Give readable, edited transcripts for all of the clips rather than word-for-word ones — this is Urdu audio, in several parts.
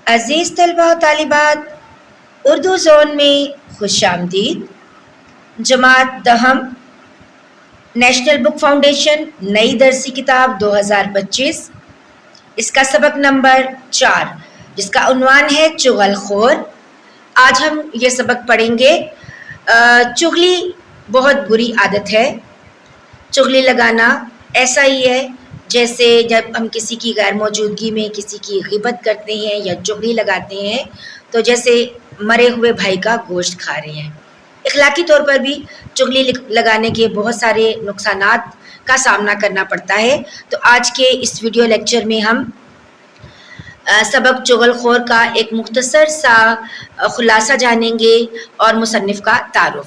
عزیز طلبہ و طالبات، اردو زون میں خوش آمدید۔ جماعت دہم، نیشنل بک فاؤنڈیشن، نئی درسی کتاب 2025، اس کا سبق نمبر 4 جس کا عنوان ہے چغل خور۔ آج ہم یہ سبق پڑھیں گے۔ چغلی بہت بری عادت ہے۔ چغلی لگانا ایسا ہی ہے جیسے جب ہم کسی کی غیر موجودگی میں کسی کی غیبت کرتے ہیں یا چغلی لگاتے ہیں تو جیسے مرے ہوئے بھائی کا گوشت کھا رہے ہیں۔ اخلاقی طور پر بھی چغلی لگانے کے بہت سارے نقصانات کا سامنا کرنا پڑتا ہے۔ تو آج کے اس ویڈیو لیکچر میں ہم سبق چغل خور کا ایک مختصر سا خلاصہ جانیں گے اور مصنف کا تعارف۔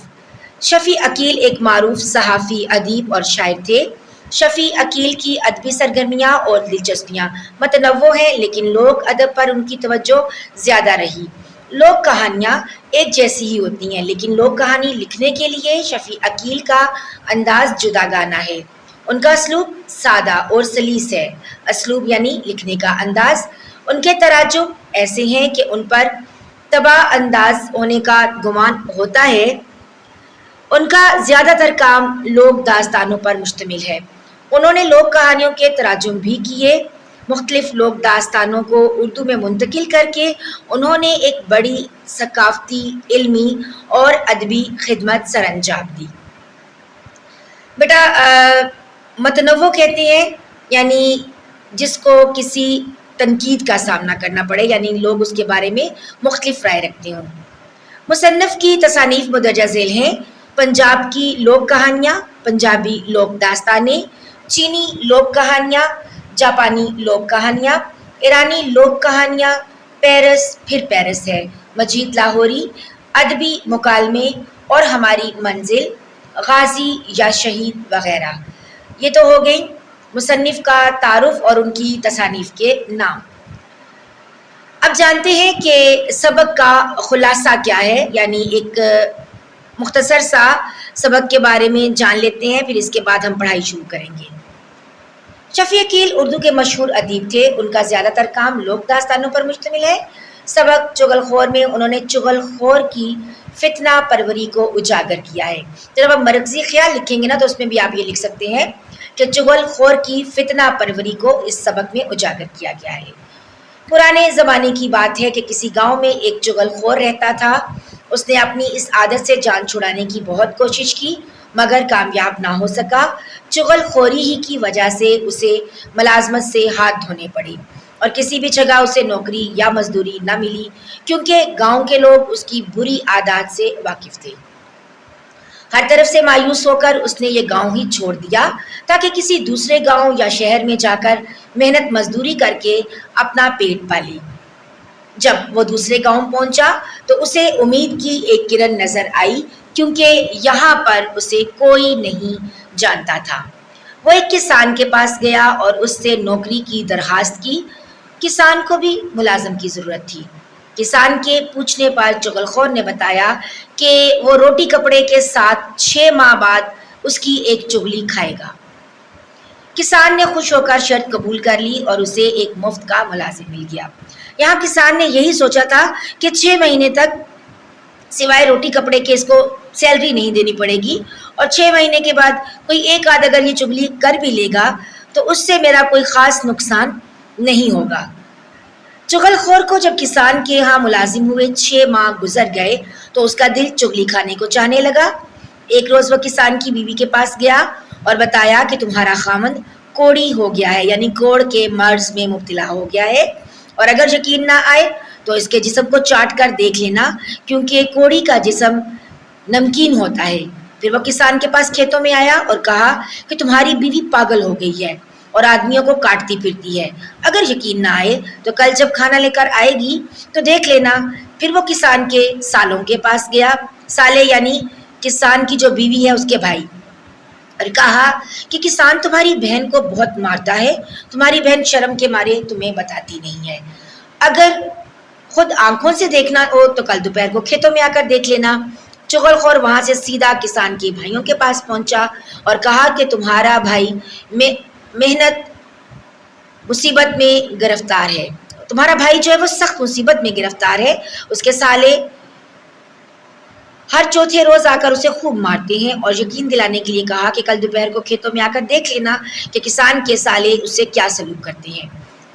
شفیع عقیل ایک معروف صحافی، ادیب اور شاعر تھے۔ شفیع عقیل کی ادبی سرگرمیاں اور دلچسپیاں متنوع ہیں، لیکن لوک ادب پر ان کی توجہ زیادہ رہی۔ لوک کہانیاں ایک جیسی ہی ہوتی ہیں، لیکن لوک کہانی لکھنے کے لیے شفیع عقیل کا انداز جداگانہ ہے۔ ان کا اسلوب سادہ اور سلیس ہے۔ اسلوب یعنی لکھنے کا انداز۔ ان کے تراجم ایسے ہیں کہ ان پر طبع انداز ہونے کا گمان ہوتا ہے۔ ان کا زیادہ تر کام لوک داستانوں پر مشتمل ہے۔ انہوں نے لوک کہانیوں کے تراجم بھی کیے۔ مختلف لوک داستانوں کو اردو میں منتقل کر کے انہوں نے ایک بڑی ثقافتی، علمی اور ادبی خدمت سر انجام دی۔ بیٹا متنوع کہتے ہیں یعنی جس کو کسی تنقید کا سامنا کرنا پڑے، یعنی لوگ اس کے بارے میں مختلف رائے رکھتے ہوں۔ مصنف کی تصانیف مندرجہ ذیل ہیں: پنجاب کی لوک کہانیاں، پنجابی لوک داستانیں، چینی لوک کہانیاں، جاپانی لوک کہانیاں، ایرانی لوک کہانیاں، پیرس پھر پیرس ہے، مجید لاہوری، ادبی مکالمے اور ہماری منزل، غازی یا شہید وغیرہ۔ یہ تو ہو گئی مصنف کا تعارف اور ان کی تصانیف کے نام۔ اب جانتے ہیں کہ سبق کا خلاصہ کیا ہے، یعنی ایک مختصر سا سبق کے بارے میں جان لیتے ہیں، پھر اس کے بعد ہم پڑھائی شروع کریں گے۔ شفیع عقیل اردو کے مشہور ادیب تھے۔ ان کا زیادہ تر کام لوک داستانوں پر مشتمل ہے۔ سبق چغل خور میں انہوں نے چغل خور کی فتنہ پروری کو اجاگر کیا ہے۔ جب ہم مرکزی خیال لکھیں گے نا تو اس میں بھی آپ یہ لکھ سکتے ہیں کہ چغل خور کی فتنہ پروری کو اس سبق میں اجاگر کیا گیا ہے۔ پرانے زمانے کی بات ہے کہ کسی گاؤں میں ایک چغل خور رہتا تھا۔ اس نے اپنی اس عادت سے جان چھڑانے کی بہت کوشش کی مگر کامیاب نہ ہو سکا۔ چغل خوری ہی کی وجہ سے اسے ملازمت سے ہاتھ دھونے پڑے اور کسی بھی جگہ اسے نوکری یا مزدوری نہ ملی، کیونکہ گاؤں کے لوگ اس کی بری عادات سے واقف تھے۔ ہر طرف سے مایوس ہو کر اس نے یہ گاؤں ہی چھوڑ دیا تاکہ کسی دوسرے گاؤں یا شہر میں جا کر محنت مزدوری کر کے اپنا پیٹ پالے۔ جب وہ دوسرے گاؤں پہنچا تو اسے امید کی ایک کرن نظر آئی، کیونکہ یہاں پر اسے کوئی نہیں جانتا تھا۔ وہ ایک کسان کے پاس گیا اور اس سے نوکری کی درخواست کی۔ کسان کو بھی ملازم کی ضرورت تھی۔ کسان کے پوچھنے پر چغل خور نے بتایا کہ وہ روٹی کپڑے کے ساتھ 6 ماہ بعد اس کی ایک چغلی کھائے گا۔ کسان نے خوش ہو کر شرط قبول کر لی اور اسے ایک مفت کا ملازم مل گیا۔ یہاں کسان نے یہی سوچا تھا کہ 6 مہینے تک سوائے روٹی کپڑے کے اس کو سیلری نہیں دینی پڑے گی، اور 6 مہینے کے بعد کوئی ایک آدھ اگر یہ چغلی کر بھی لے گا تو اس سے میرا کوئی خاص نقصان نہیں ہوگا۔ چغل خور کو جب کسان کے ہاں ملازم ہوئے 6 ماہ گزر گئے تو اس کا دل چغلی کھانے کو چاہنے لگا۔ ایک روز وہ کسان کی بیوی کے پاس گیا اور بتایا کہ تمہارا خامند کوڑی ہو گیا ہے، یعنی کوڑ کے مرض میں مبتلا ہو گیا ہے، اور اگر یقین نہ آئے تو اس کے جسم کو چاٹ کر دیکھ لینا، کیونکہ کوڑی کا جسم نمکین ہوتا ہے۔ پھر وہ کسان کے پاس کھیتوں میں آیا اور کہا کہ تمہاری بیوی پاگل ہو گئی ہے اور آدمیوں کو کاٹتی پھرتی ہے۔ اگر یقین نہ آئے تو کل جب کھانا لے کر آئے گی تو دیکھ لینا۔ پھر وہ کسان کے سالوں کے پاس گیا، سالے یعنی کسان کی جو بیوی ہے اس کے بھائی، اور کہا کہ کسان تمہاری بہن کو بہت مارتا ہے، تمہاری بہن شرم کے مارے تمہیں بتاتی نہیں ہے۔ اگر خود آنکھوں سے دیکھنا ہو تو کل دوپہر کو کھیتوں میں آ کر دیکھ لینا۔ چغل خور وہاں سے سیدھا کسان کے بھائیوں کے پاس پہنچا اور کہا کہ تمہارا بھائی محنت مصیبت میں گرفتار ہے، تمہارا بھائی جو ہے وہ سخت مصیبت میں گرفتار ہے، اس کے سالے ہر چوتھے روز آ کر اسے خوب مارتے ہیں اور یقین دلانے کے لیے کہا کہ کل دوپہر کو کھیتوں میں آ کر دیکھ لینا کہ کسان کے سالے اس سے کیا سلوک کرتے ہیں۔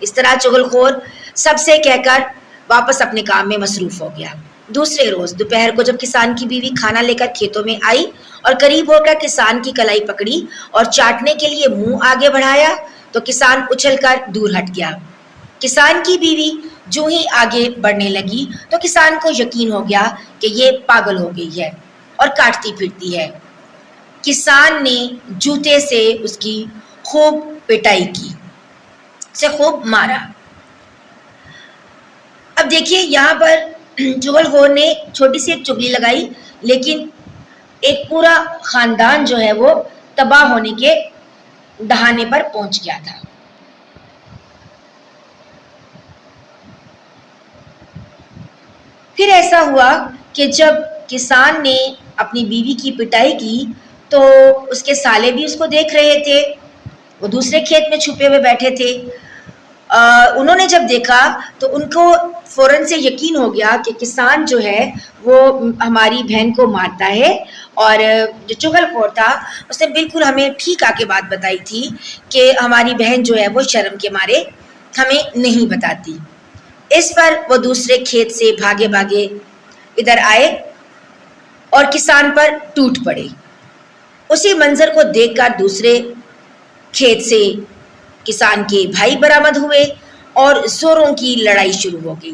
اس طرح چغل خور سب سے کہہ کر واپس اپنے کام میں مصروف ہو گیا۔ دوسرے روز دوپہر کو جب کسان کی بیوی کھانا لے کر کھیتوں میں آئی اور قریب ہو کر کسان کی کلائی پکڑی اور چاٹنے کے لیے منہ آگے بڑھایا تو کسان اچھل کر دور ہٹ گیا۔ کسان کی بیوی جو ہی آگے بڑھنے لگی تو کسان کو یقین ہو گیا کہ یہ پاگل ہو گئی ہے اور کاٹتی پھرتی ہے۔ کسان نے جوتے سے اس کی خوب پٹائی کی، اسے خوب مارا۔ اب دیکھیے یہاں پر چغل خور نے چھوٹی سی ایک چغلی لگائی، لیکن ایک پورا خاندان جو ہے وہ تباہ ہونے کے دہانے پر پہنچ گیا تھا۔ پھر ایسا ہوا کہ جب کسان نے اپنی بیوی کی پٹائی کی تو اس کے سالے بھی اس کو دیکھ رہے تھے، وہ دوسرے کھیت میں چھپے ہوئے بیٹھے تھے۔ انہوں نے جب دیکھا تو ان کو فوراً سے یقین ہو گیا کہ کسان جو ہے وہ ہماری بہن کو مارتا ہے، اور جو چغل خور تھا اس نے بالکل ہمیں ٹھیک آ کے بات بتائی تھی کہ ہماری بہن جو ہے وہ شرم کے مارے ہمیں نہیں بتاتی۔ اس پر وہ دوسرے کھیت سے بھاگے بھاگے ادھر آئے اور کسان پر ٹوٹ پڑے۔ اسی منظر کو دیکھ کر دوسرے کھیت سے کسان کے بھائی برآمد ہوئے اور زوروں کی لڑائی شروع ہو گئی،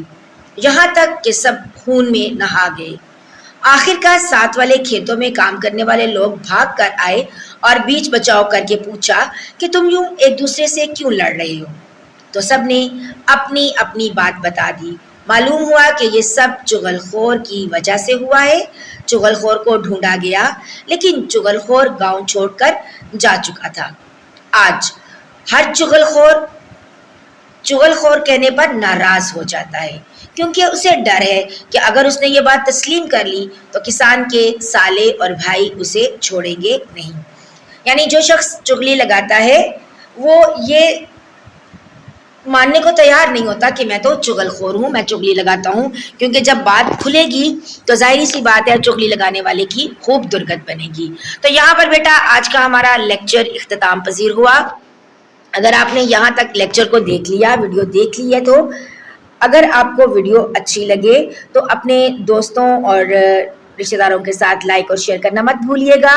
یہاں تک کہ سب خون میں نہا گئے۔ آخر کار ساتھ والے کھیتوں میں کام کرنے والے لوگ بھاگ کر آئے اور بیچ بچاؤ کر کے پوچھا کہ تم یوں ایک دوسرے سے کیوں لڑ رہے ہو؟ تو سب نے اپنی اپنی بات بتا دی۔ معلوم ہوا کہ یہ سب چغل خور کی وجہ سے ہوا ہے۔ چغل خور کو ڈھونڈا گیا، لیکن چغل خور گاؤں چھوڑ کر جا چکا تھا۔ آج ہر چغل خور کہنے پر ناراض ہو جاتا ہے، کیونکہ اسے ڈر ہے کہ اگر اس نے یہ بات تسلیم کر لی تو کسان کے سالے اور بھائی اسے چھوڑیں گے نہیں۔ یعنی جو شخص چغلی لگاتا ہے وہ یہ ماننے کو تیار نہیں ہوتا کہ میں تو چغل خور ہوں، میں چغلی لگاتا ہوں، کیونکہ جب بات کھلے گی تو ظاہری سی بات ہے چغلی لگانے والے کی خوب درگت بنے گی۔ تو یہاں پر بیٹا آج کا ہمارا لیکچر اختتام پذیر ہوا۔ اگر آپ نے یہاں تک لیکچر کو دیکھ لیا، ویڈیو دیکھ لی ہے، تو اگر آپ کو ویڈیو اچھی لگے تو اپنے دوستوں اور رشتہ داروں کے ساتھ لائک اور شیئر کرنا مت بھولیے گا۔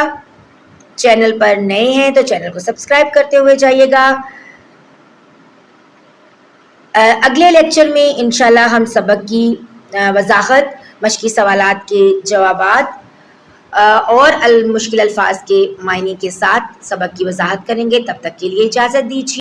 چینل پر نئے ہیں تو چینل کو سبسکرائب کرتے ہوئے جائیے گا۔ اگلے لیکچر میں انشاءاللہ ہم سبق کی وضاحت، مشقی سوالات کے جوابات اور المشکل الفاظ کے معنی کے ساتھ سبق کی وضاحت کریں گے۔ تب تک کے لیے اجازت دیجیے۔